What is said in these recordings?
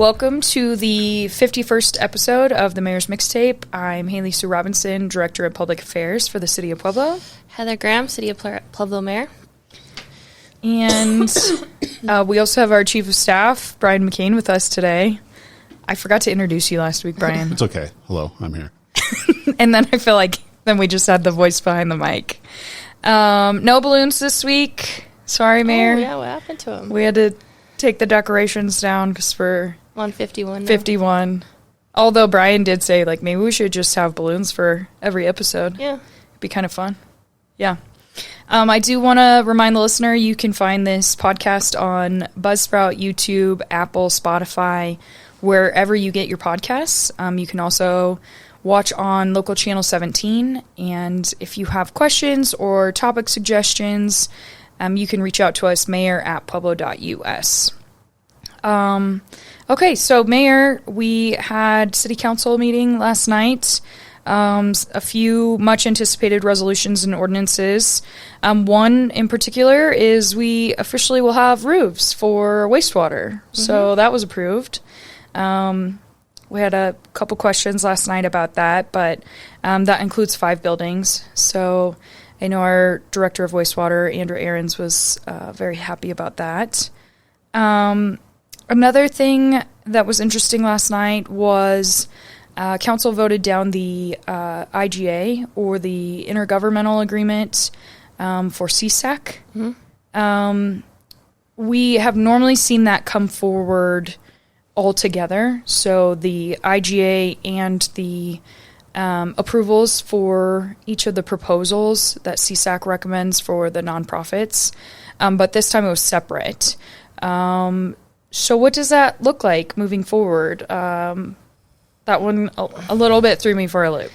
Welcome to the 51st episode of the Mayor's Mixtape. I'm Haley Sue Robinson, Director of Public Affairs for the City of Pueblo. Heather Graham, City of Pueblo Mayor. And we also have our Chief of Staff, Brian McCain, with us today. I forgot to introduce you last week, Brian. It's okay. Hello, I'm here. And then I feel like then we just had the voice behind the mic. No balloons this week. Sorry, Mayor. Oh, yeah, what happened to them? We had to take the decorations down because we're on 51 now. 51. Although Brian did say, like, maybe we should just have balloons for every episode. Yeah. It'd be kind of fun. Yeah. I do want to remind the listener you can find this podcast on Buzzsprout, YouTube, Apple, Spotify, wherever you get your podcasts. You can also watch on local channel 17. And if you have questions or topic suggestions, you can reach out to us, mayor@pueblo.us. Okay, so Mayor, we had City Council meeting last night. A few much anticipated resolutions and ordinances. One in particular is we officially will have roofs for wastewater. Mm-hmm. So that was approved. We had a couple questions last night about that, but that includes 5 buildings. So I know our Director of Wastewater, Andrew Ahrens, was very happy about that. Another thing that was interesting last night was Council voted down the IGA, or the Intergovernmental Agreement for CSAC. Mm-hmm. We have normally seen that come forward all together. So the IGA and the approvals for each of the proposals that CSAC recommends for the nonprofits. But this time it was separate. So what does that look like moving forward? That one a little bit threw me for a loop.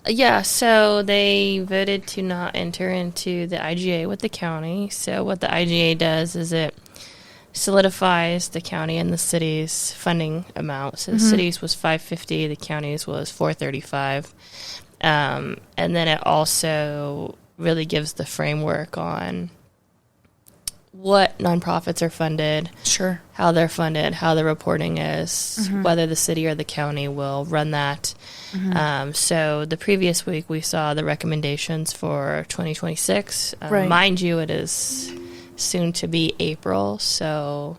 Yeah, so they voted to not enter into the IGA with the county. So what the IGA does is it solidifies the county and the city's funding amount. So the city's was $550, the county's was $435. And then it also really gives the framework on what nonprofits are funded, sure, how they're funded, how the reporting is, whether the city or the county will run that. So the previous week we saw the recommendations for 2026. Right. Mind you, it is soon to be April, so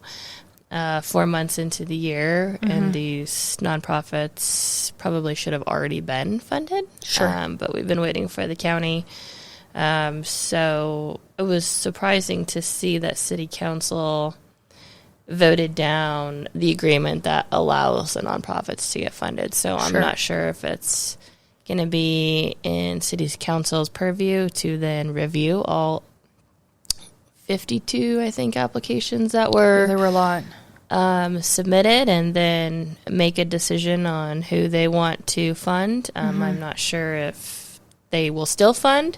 4 months into the year, and these nonprofits probably should have already been funded. Sure. But we've been waiting for the county. So it was surprising to see that City Council voted down the agreement that allows the nonprofits to get funded. So I'm not sure if it's going to be in City Council's purview to then review all 52, I think, applications that were there were a lot submitted, and then make a decision on who they want to fund. I'm not sure if they will still fund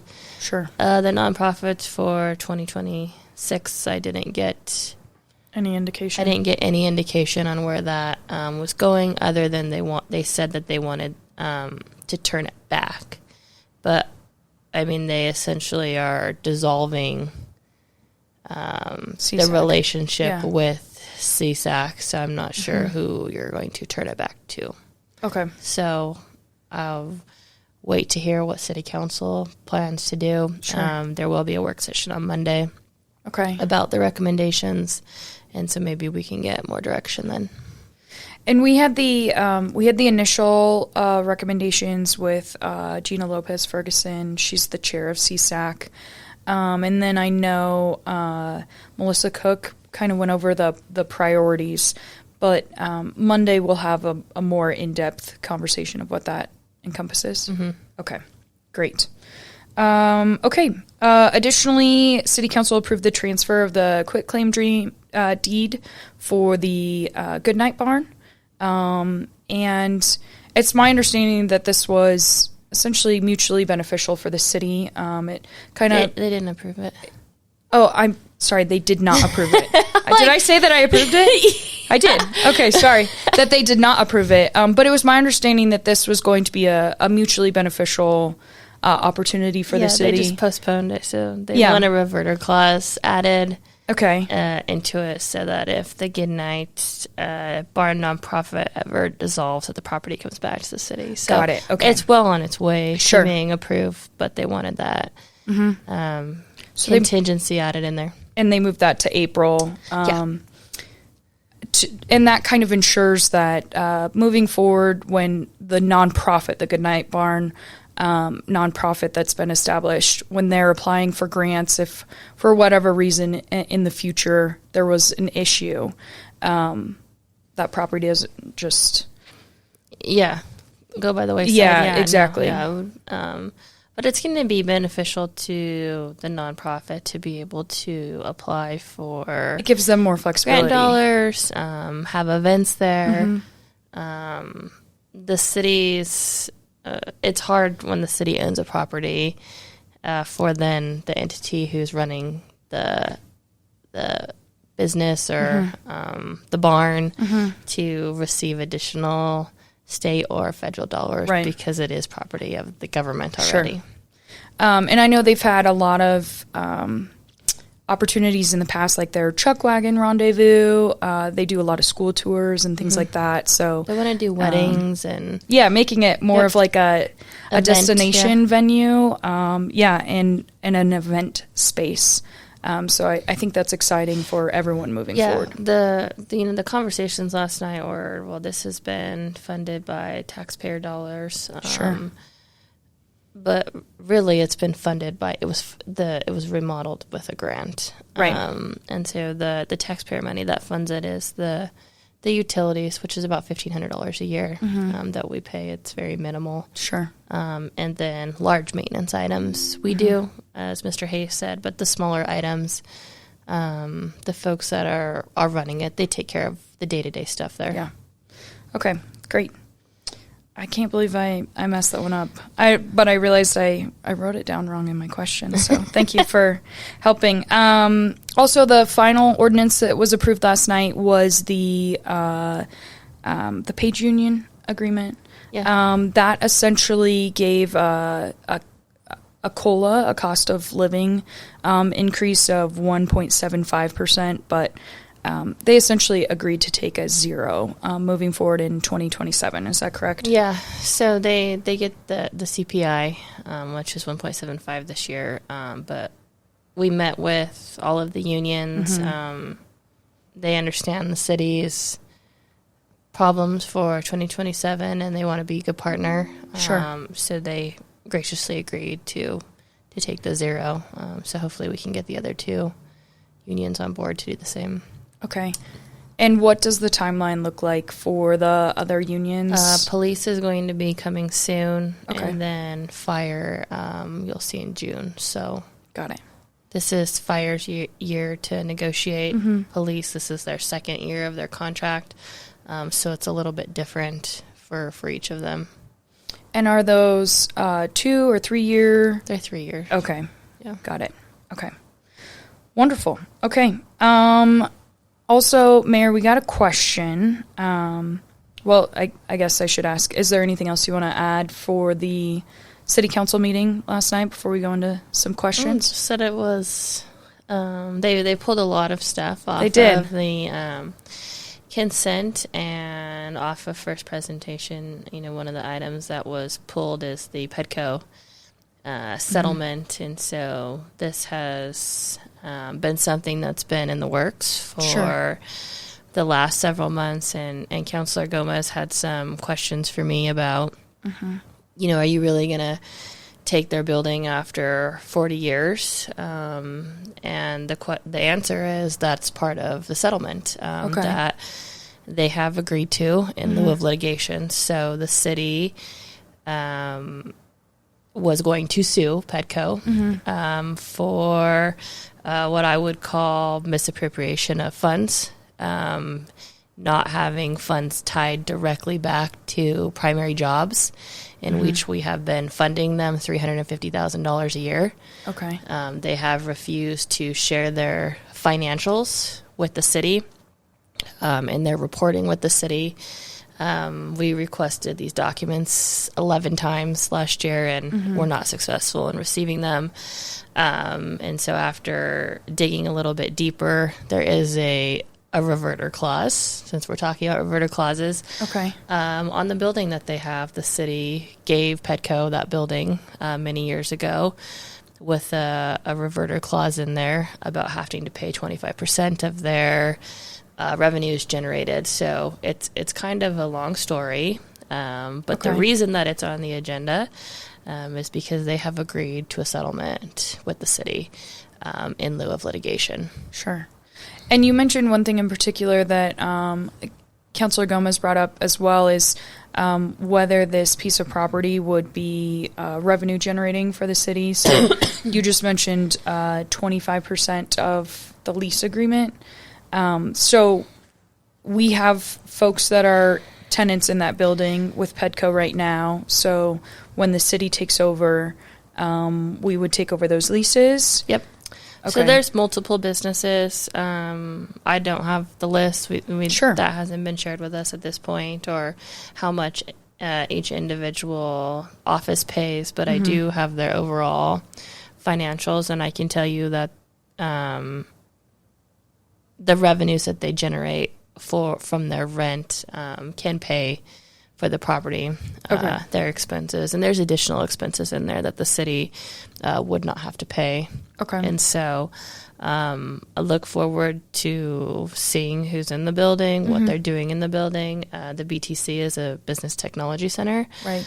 the nonprofits for 2026. I didn't get any indication. I didn't get any indication on where that was going, other than they said that they wanted to turn it back. But I mean, they essentially are dissolving the relationship with CSAC. So I'm not sure who you're going to turn it back to. Okay. So I'll wait to hear what City Council plans to do. Sure. There will be a work session on Monday about the recommendations, and so maybe we can get more direction then. And we had the initial recommendations with Gina Lopez Ferguson. She's the chair of CSAC. And then I know Melissa Cook kind of went over the priorities, but Monday we'll have a more in-depth conversation of what that encompasses. Okay, great. Additionally, City Council approved the transfer of the quitclaim deed for the Goodnight Barn. And it's my understanding that this was essentially mutually beneficial for the city. It kind of... They didn't approve it. Oh, I'm sorry, they did not approve it. Did I say that I approved it? I did. Okay, sorry. That they did not approve it. But it was my understanding that this was going to be a mutually beneficial opportunity for the city. They just postponed it, so they want a reverter clause added. into it, so that if the Goodnight Barn nonprofit ever dissolves, that the property comes back to the city. So got it. Okay. It's well on its way Sure. to being approved, but they wanted that So contingency added in there. And they moved that to April. And that kind of ensures that moving forward, when the nonprofit, the Goodnight Barn nonprofit that's been established, when they're applying for grants, if for whatever reason in the future there was an issue, that property doesn't just go by the wayside. Yeah, exactly. But it's going to be beneficial to the nonprofit to be able to apply for it gives them more flexibility. Grant dollars, have events there. The city's it's hard when the city owns a property for then the entity who's running the business or the barn to receive additional state or federal dollars, right, because it is property of the government already. Sure. And I know they've had a lot of opportunities in the past, like their truck wagon rendezvous. They do a lot of school tours and things like that. So they want to do weddings and making it more of like a destination venue. And an event space. So I think that's exciting for everyone moving forward. The conversations last night were, well, this has been funded by taxpayer dollars. Sure. But really, it's been funded by it was remodeled with a grant, right? And so the taxpayer money that funds it is the utilities, which is about $1,500 a year that we pay. It's very minimal, sure. And then large maintenance items we do, as Mr. Hayes said, but the smaller items, the folks that are running it, they take care of the day-to-day stuff there. Yeah. Okay. Great. I can't believe I messed that one up. But I realized I wrote it down wrong in my question. So thank you for helping. Also, the final ordinance that was approved last night was the Page Union agreement. Yeah. That essentially gave a COLA, a cost of living increase of 1.75%, but they essentially agreed to take a zero moving forward in 2027. Is that correct? Yeah. So they get the CPI, which is 1.75 this year. But we met with all of the unions. They understand the city's problems for 2027, and they want to be a good partner. Sure. So they graciously agreed to take the zero. So hopefully we can get the other two unions on board to do the same. Okay. And what does the timeline look like for the other unions? Police is going to be coming soon. Okay. And then fire, you'll see in June. So got it. This is fire's year to negotiate. Police, this is their second year of their contract. So it's a little bit different for each of them. And are those 2 or 3 year? They're 3 years. Okay. Yeah. Got it. Okay. Wonderful. Okay. Also, Mayor, we got a question. Well, I guess I should ask, is there anything else you want to add for the city council meeting last night before we go into some questions? Just said it was, they pulled a lot of stuff off of the consent and off of first presentation. One of the items that was pulled is the PEDCO settlement. And so this has been something that's been in the works for the last several months, and Councilor Gomez had some questions for me about, are you really going to take their building after 40 years? And the answer is that's part of the settlement that they have agreed to in lieu of litigation. So the city was going to sue PEDCO for what I would call misappropriation of funds, not having funds tied directly back to primary jobs, in which we have been funding them $350,000 a year. Okay. They have refused to share their financials with the city, and their reporting with the city. We requested these documents 11 times last year, and were not successful in receiving them. And so after digging a little bit deeper, there is a reverter clause, since we're talking about reverter clauses. Okay. On the building that they have. The city gave PEDCO that building many years ago with a reverter clause in there about having to pay 25% of their revenues generated. So it's kind of a long story, but the reason that it's on the agenda is because they have agreed to a settlement with the city in lieu of litigation. Sure. And you mentioned one thing in particular that Councilor Gomez brought up as well is whether this piece of property would be revenue generating for the city. So you just mentioned 25% of the lease agreement. So we have folks that are tenants in that building with PEDCO right now. So when the city takes over, we would take over those leases. Yep. Okay. So there's multiple businesses. I don't have the list. Sure. That hasn't been shared with us at this point, or how much each individual office pays, but I do have their overall financials, and I can tell you that the revenues that they generate from their rent can pay for the property, their expenses, and there's additional expenses in there that the city would not have to pay. Okay. And so I look forward to seeing who's in the building, what they're doing in the building. The BTC is a business technology center. Right.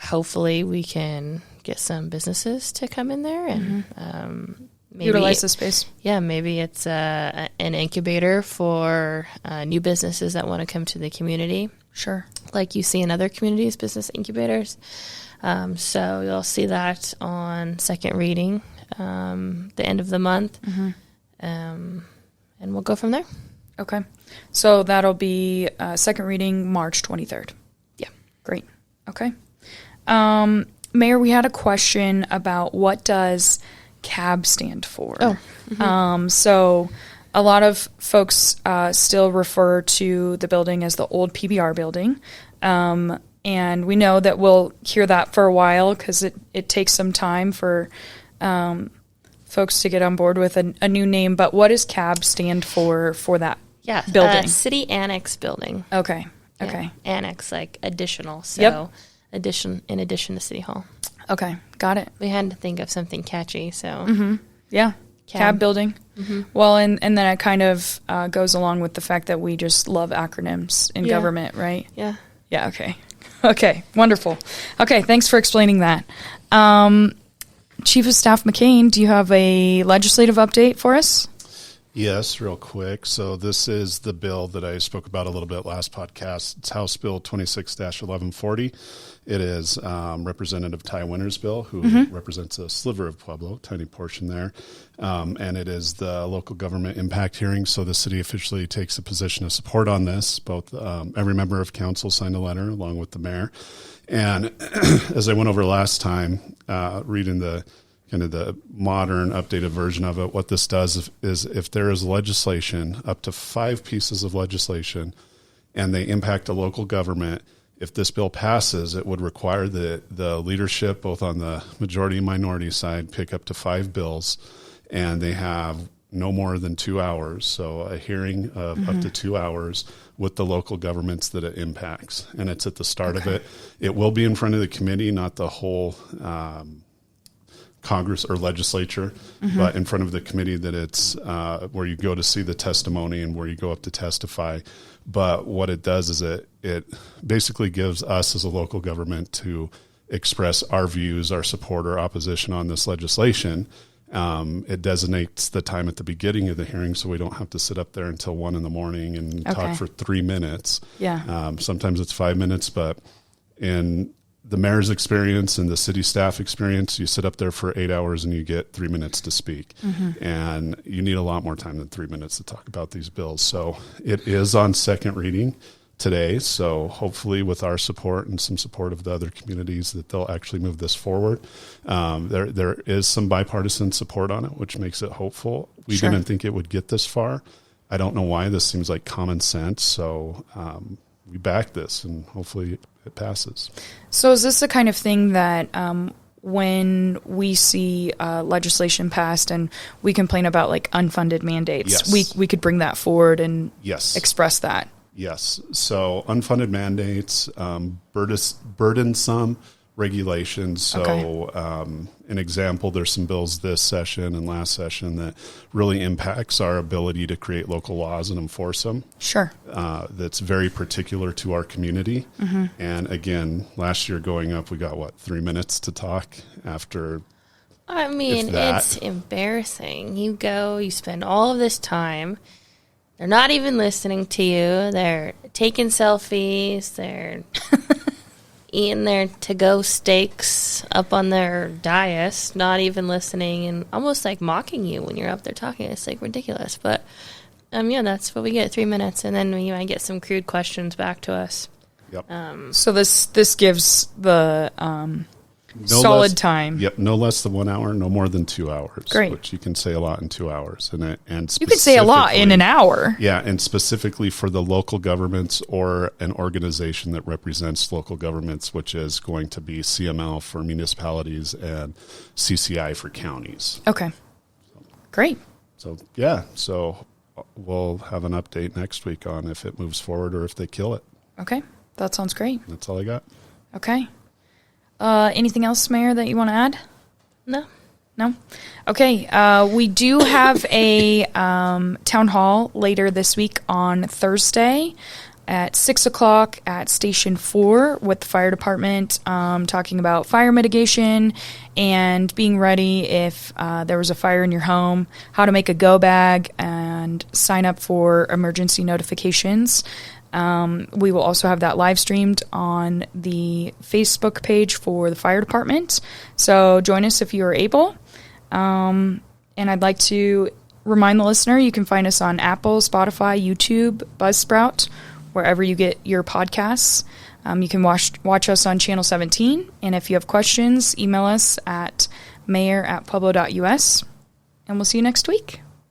Hopefully we can get some businesses to come in there and maybe utilize the space. Yeah, maybe it's an incubator for new businesses that want to come to the community. Sure. Like you see in other communities, business incubators. So you'll see that on second reading, the end of the month. And we'll go from there. Okay. So that'll be second reading March 23rd. Yeah. Great. Okay. Mayor, we had a question about what does CAB stand for? So a lot of folks still refer to the building as the old PBR building. And we know that we'll hear that for a while because it takes some time for folks to get on board with a new name. But what does CAB stand for that building? City Annex Building. Okay. Yeah. Annex, like additional. So in addition to City Hall. Okay. Got it. We had to think of something catchy. So yeah. CAB building. Well, and then it kind of goes along with the fact that we just love acronyms in government, right? Yeah. Yeah, okay. Okay, wonderful. Okay, thanks for explaining that. Chief of Staff McCain, do you have a legislative update for us? Yes, real quick. So this is the bill that I spoke about a little bit last podcast. It's House Bill 26-1140. It is Representative Ty Winter's bill, who represents a sliver of Pueblo, tiny portion there. And it is the local government impact hearing. So the city officially takes a position of support on this. Both every member of council signed a letter along with the mayor. And as I went over last time, reading the kind of the modern, updated version of it, what this does is if there is legislation, up to 5 pieces of legislation, and they impact a local government, if this bill passes, it would require the leadership, both on the majority and minority side, pick up to 5 bills, and they have no more than 2 hours. So a hearing of up to 2 hours with the local governments that it impacts. And it's at the start of it. It will be in front of the committee, not the whole Congress or legislature, but in front of the committee that it's where you go to see the testimony and where you go up to testify. But what it does is it basically gives us as a local government to express our views, our support or opposition on this legislation. It designates the time at the beginning of the hearing so we don't have to sit up there until 1 a.m. and talk for 3 minutes. Yeah. Sometimes it's 5 minutes, but in the mayor's experience and the city staff experience, you sit up there for 8 hours and you get 3 minutes to speak. And you need a lot more time than 3 minutes to talk about these bills. So it is on second reading today. So hopefully with our support and some support of the other communities that they'll actually move this forward. There is some bipartisan support on it, which makes it hopeful. We didn't think it would get this far. I don't know why. This seems like common sense. So we back this, and hopefully it passes. So is this the kind of thing that when we see legislation passed and we complain about like unfunded mandates, we could bring that forward and express that? Yes. So unfunded mandates, burdensome regulations. So an example, there's some bills this session and last session that really impacts our ability to create local laws and enforce them. Sure. That's very particular to our community. Mm-hmm. And again, last year going up, we got 3 minutes to talk after. I mean, it's embarrassing. You go, you spend all of this time. They're not even listening to you. They're taking selfies. They're eating their to-go steaks up on their dais, not even listening, and almost like mocking you when you're up there talking. It's like ridiculous. But that's what we get, 3 minutes, and then we might get some crude questions back to us. Yep. So this gives the solid time. Yep, no less than 1 hour, no more than 2 hours. Great. Which you can say a lot in 2 hours. And you can say a lot in an hour. Yeah, and specifically for the local governments or an organization that represents local governments, which is going to be CML for municipalities and CCI for counties. Okay. Great. So we'll have an update next week on if it moves forward or if they kill it. Okay, that sounds great. That's all I got. Okay. Anything else, Mayor, that you want to add? No? Okay. We do have a town hall later this week on Thursday at 6 o'clock at Station 4 with the fire department, talking about fire mitigation and being ready if there was a fire in your home, how to make a go bag and sign up for emergency notifications. We will also have that live streamed on the Facebook page for the fire department. So join us if you are able. And I'd like to remind the listener, you can find us on Apple, Spotify, YouTube, Buzzsprout, wherever you get your podcasts. You can watch us on Channel 17. And if you have questions, email us at mayor@pueblo.us. And we'll see you next week.